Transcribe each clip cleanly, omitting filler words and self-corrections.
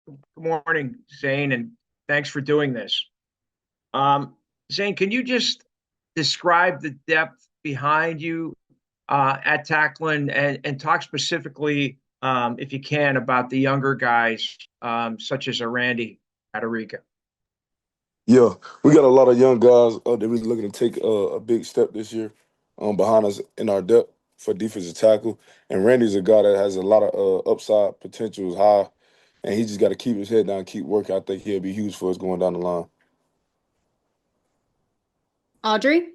Good morning, Zane, and thanks for doing this. Zane, can you just describe the depth behind you at tackling and talk specifically, if you can, about the younger guys, such as a Randy Auriga? Yeah, we got a lot of young guys that we're looking to take a big step this year behind us in our depth for defensive tackle. And Randy's a guy that has a lot of upside potential, is high, and he just got to keep his head down, keep working. I think he'll be huge for us going down the line. Audrey?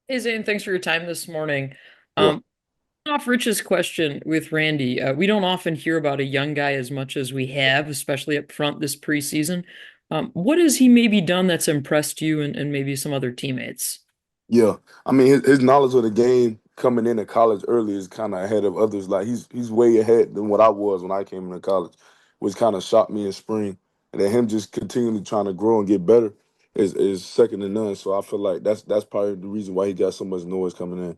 Hey Zane, thanks for your time this morning. Yeah. Um, Off Rich's question with Randy, we don't often hear about a young guy as much as we have, especially up front this preseason. What has he maybe done that's impressed you and maybe some other teammates? Yeah, I mean his knowledge of the game coming into college early is kind of ahead of others. Like he's way ahead than what I was when I came into college, which kind of shocked me in spring. And then him just continually trying to grow and get better is second to none. So I feel like that's probably the reason why he got so much noise coming in.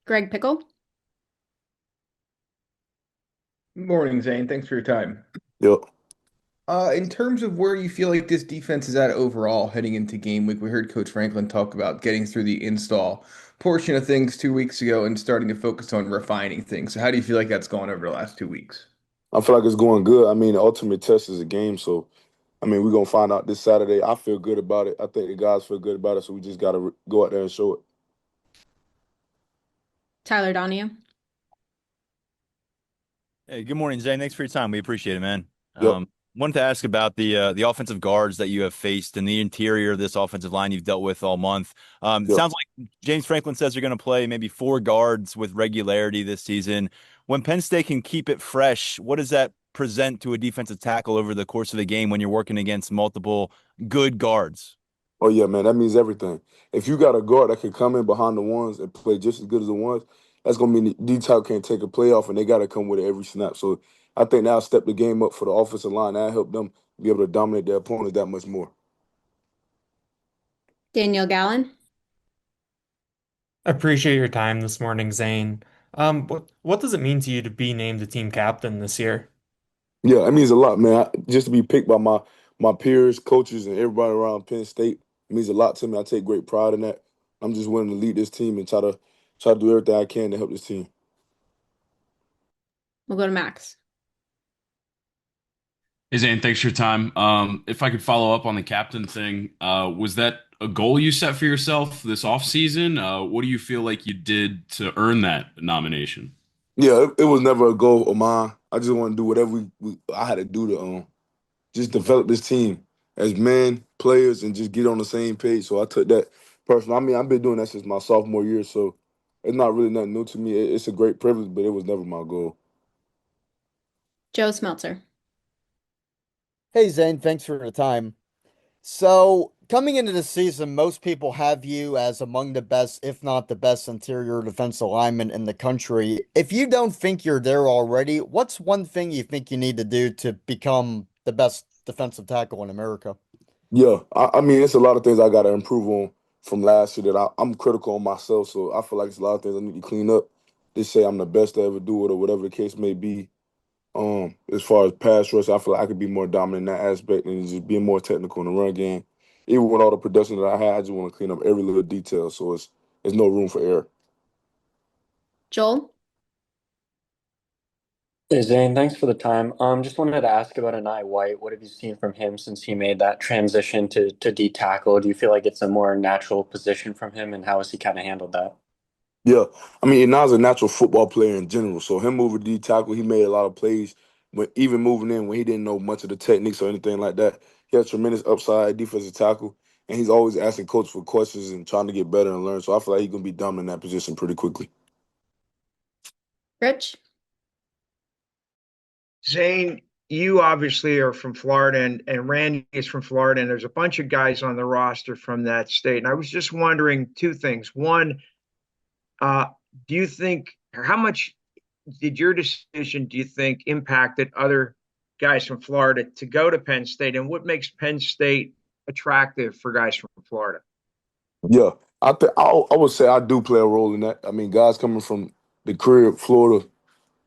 Greg Pickle? Morning, Zane. Thanks for your time. Yep. In terms of where you feel like this defense is at overall heading into game week, we heard Coach Franklin talk about getting through the install portion of things 2 weeks ago and starting to focus on refining things. So how do you feel like that's gone over the last 2 weeks? I feel like it's going good. I mean, the ultimate test is a game, so I mean, we're gonna find out this Saturday. I feel good about it. I think the guys feel good about it, so we just gotta go out there and show it. Tyler Donahue? Hey, good morning, Zane. Thanks for your time. We appreciate it, man. Yep. Wanted to ask about the offensive guards that you have faced and the interior of this offensive line you've dealt with all month. Yep. Sounds like James Franklin says you're going to play maybe four guards with regularity this season. When Penn State can keep it fresh, what does that present to a defensive tackle over the course of the game when you're working against multiple good guards? Oh yeah, man, that means everything. If you got a guard that can come in behind the ones and play just as good as the ones, that's gonna mean the detail can't take a play off, and they gotta come with it every snap. So I think that'll step the game up for the offensive line. That'll help them be able to dominate their opponent that much more. Daniel Gallen? Appreciate your time this morning, Zane. What does it mean to you to be named the team captain this year? Yeah, it means a lot, man. Just to be picked by my peers, coaches, and everybody around Penn State means a lot to me. I take great pride in that. I'm just willing to lead this team and try to do everything I can to help this team. We'll go to Max. Hey Zane, thanks for your time. If I could follow up on the captain thing, was that a goal you set for yourself this offseason? What do you feel like you did to earn that nomination? Yeah, it was never a goal of mine. I just want to do whatever I had to do to just develop this team as men, players, and just get on the same page. So I took that personal. I mean, I've been doing that since my sophomore year, so it's not really nothing new to me. It's a great privilege, but it was never my goal. Joe Smeltzer? Hey Zane, thanks for the time. So, coming into the season, most people have you as among the best, if not the best, interior defensive lineman in the country. If you don't think you're there already, what's one thing you think you need to do to become the best defensive tackle in America? Yeah, I mean, it's a lot of things I got to improve on from last year that I'm critical on myself. So I feel like it's a lot of things I need to clean up. They say I'm the best to ever do it or whatever the case may be. As far as pass rush, I feel like I could be more dominant in that aspect and just being more technical in the run game. Even with all the production that I had, I just want to clean up every little detail so there's no room for error. Joel? Hey Zane, thanks for the time. Just wanted to ask about Anai White. What have you seen from him since he made that transition to D tackle? Do you feel like it's a more natural position from him, and how has he kind of handled that? Yeah, I mean, Inaz a natural football player in general. So him moving D tackle, he made a lot of plays. When even moving in when he didn't know much of the techniques or anything like that, he had tremendous upside defensive tackle, and he's always asking coach for questions and trying to get better and learn. So I feel like he's gonna be dominant in that position pretty quickly. Rich? Zane, you obviously are from Florida, and Randy is from Florida, and there's a bunch of guys on the roster from that state. And I was just wondering two things. One, uh, do you think, or how much did your decision, do you think, impacted other guys from Florida to go to Penn State? And what makes Penn State attractive for guys from Florida? Yeah, I would say I do play a role in that. I mean, guys coming from the career of Florida,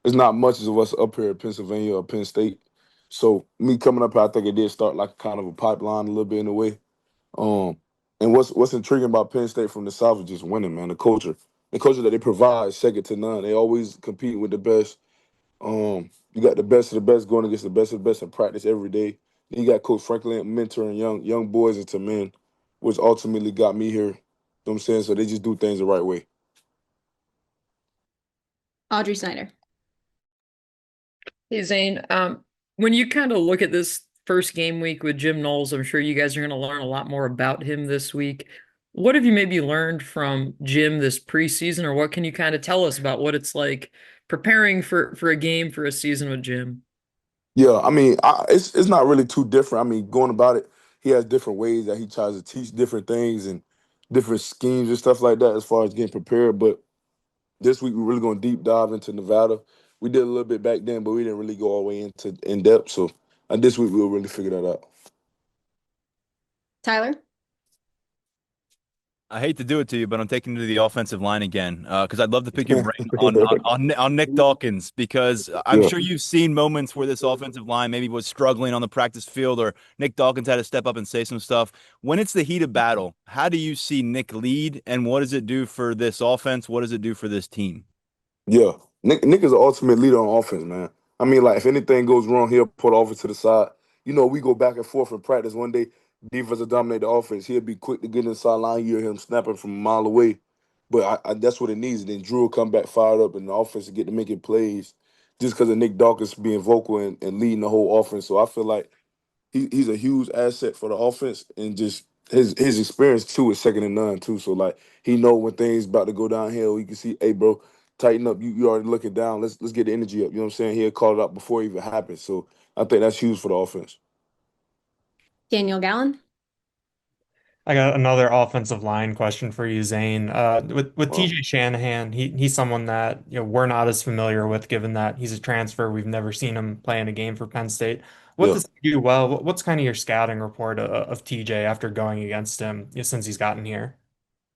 it's not much of us up here at Pennsylvania or Penn State. So me coming up here, I think it did start like kind of a pipeline a little bit in a way. Um, and what's intriguing about Penn State from the South is just winning, man. The culture that they provide is second to none. They always compete with the best. You got the best of the best going against the best of the best in practice every day. Then you got Coach Franklin mentoring young boys into men, which ultimately got me here. You know what I'm saying? So they just do things the right way. Audrey Snyder. Hey Zane, when you kind of look at this first game week with Jim Knowles, I'm sure you guys are going to learn a lot more about him this week. What have you maybe learned from Jim this preseason, or what can you kind of tell us about what it's like preparing for a game for a season with Jim? Yeah, I mean, it's not really too different. I mean, going about it, he has different ways that he tries to teach different things and different schemes and stuff like that as far as getting prepared. But this week we're really going to deep dive into Nevada. We did a little bit back then, but we didn't really go all the way into in depth. So this week we'll really figure that out. Tyler. I hate to do it to you, but I'm taking you to the offensive line again because I'd love to pick your brain on Nick Dawkins because I'm Yeah. sure you've seen moments where this offensive line maybe was struggling on the practice field or Nick Dawkins had to step up and say some stuff. When it's the heat of battle, how do you see Nick lead and what does it do for this offense? What does it do for this team? Yeah, Nick is the ultimate leader on offense, man. I mean, like if anything goes wrong, he'll put the offense to the side. You know, we go back and forth in practice. One day, defense will dominate the offense. He'll be quick to get in the sideline. You hear him snapping from a mile away. But that's what it needs. And then Drew will come back fired up, and the offense will get to making plays just because of Nick Dawkins being vocal and leading the whole offense. So I feel like he's a huge asset for the offense, and just his experience too is second to none too. So like he know when things about to go downhill, he can see, hey bro, tighten up. You already looking down. Let's get the energy up. You know what I'm saying? He'll call it out before it even happens. So I think that's huge for the offense. Daniel Gallen. I got another offensive line question for you, Zane. With Wow. TJ Shanahan, he's someone that we're not as familiar with, given that he's a transfer. We've never seen him play in a game for Penn State. What Yeah. does he do well? What's kind of your scouting report of TJ after going against him since he's gotten here?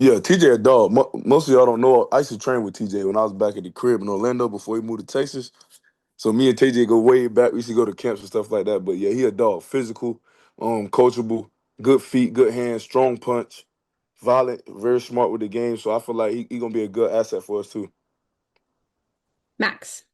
Yeah, TJ a dog. Most of y'all don't know. I used to train with TJ when I was back at the crib in Orlando before he moved to Texas. So me and TJ go way back. We used to go to camps and stuff like that. But yeah, he a dog. Physical, coachable, good feet, good hands, strong punch, violent, very smart with the game. So I feel like he gonna be a good asset for us too. Max.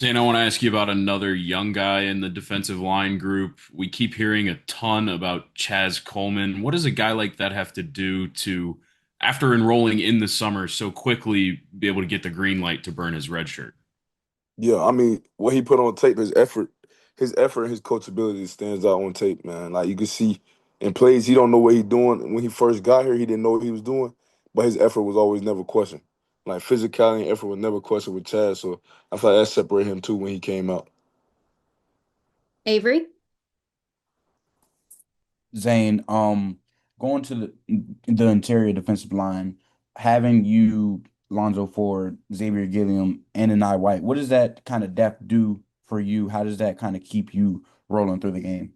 Dan, I want to ask you about another young guy in the defensive line group. We keep hearing a ton about Chaz Coleman. What does a guy like that have to do to, after enrolling in the summer so quickly, be able to get the green light to burn his red shirt? Yeah, I mean, what he put on tape, his effort and his coachability stands out on tape, man. Like you can see in plays, he don't know what he's doing. When he first got here, he didn't know what he was doing, but his effort was always never questioned. Like physicality and effort was never questioned with Chaz. So I thought that separated him too when he came out. Avery. Zane, going to the interior defensive line, having you, Lonzo Ford, Xavier Gilliam, and Anai White, what does that kind of depth do for you? How does that kind of keep you rolling through the game?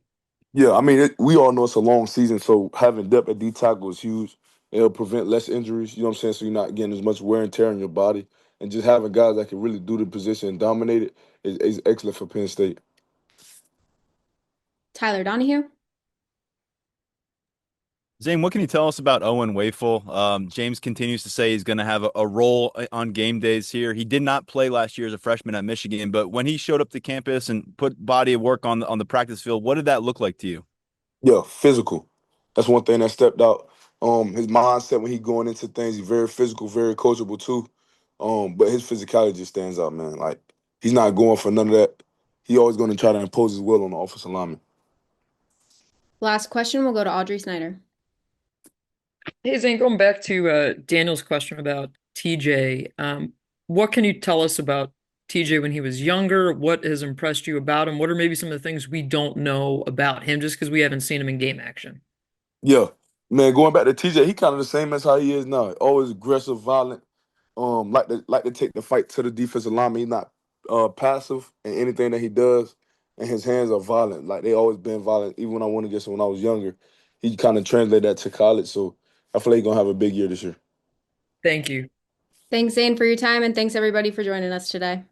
Yeah, I mean, we all know it's a long season, so having depth at D tackle is huge. It'll prevent less injuries, you know what I'm saying? So you're not getting as much wear and tear on your body. And just having guys that can really do the position and dominate it is excellent for Penn State. Tyler Donahue. Zane, what can you tell us about Owen Wafel? James continues to say he's going to have a role on game days here. He did not play last year as a freshman at Michigan, but when he showed up to campus and put body of work on the practice field, what did that look like to you? Yeah, physical. That's one thing that stepped out. His mindset when he going into things, he's very physical, very coachable too. But his physicality just stands out, man. Like he's not going for none of that. He always going to try to impose his will on the offensive lineman. Last question will go to Audrey Snyder. Hey Zane, going back to Daniel's question about TJ, what can you tell us about TJ when he was younger? What has impressed you about him? What are maybe some of the things we don't know about him just because we haven't seen him in game action? Yeah, man. Going back to TJ, he kind of the same as how he is now. Always aggressive, violent. Like to take the fight to the defensive lineman. He's not passive in anything that he does, and his hands are violent. Like they always been violent. Even when I went against him when I was younger, he kind of translated that to college. So I feel like he's gonna have a big year this year. Thank you. Thanks, Zane, for your time, and thanks everybody for joining us today.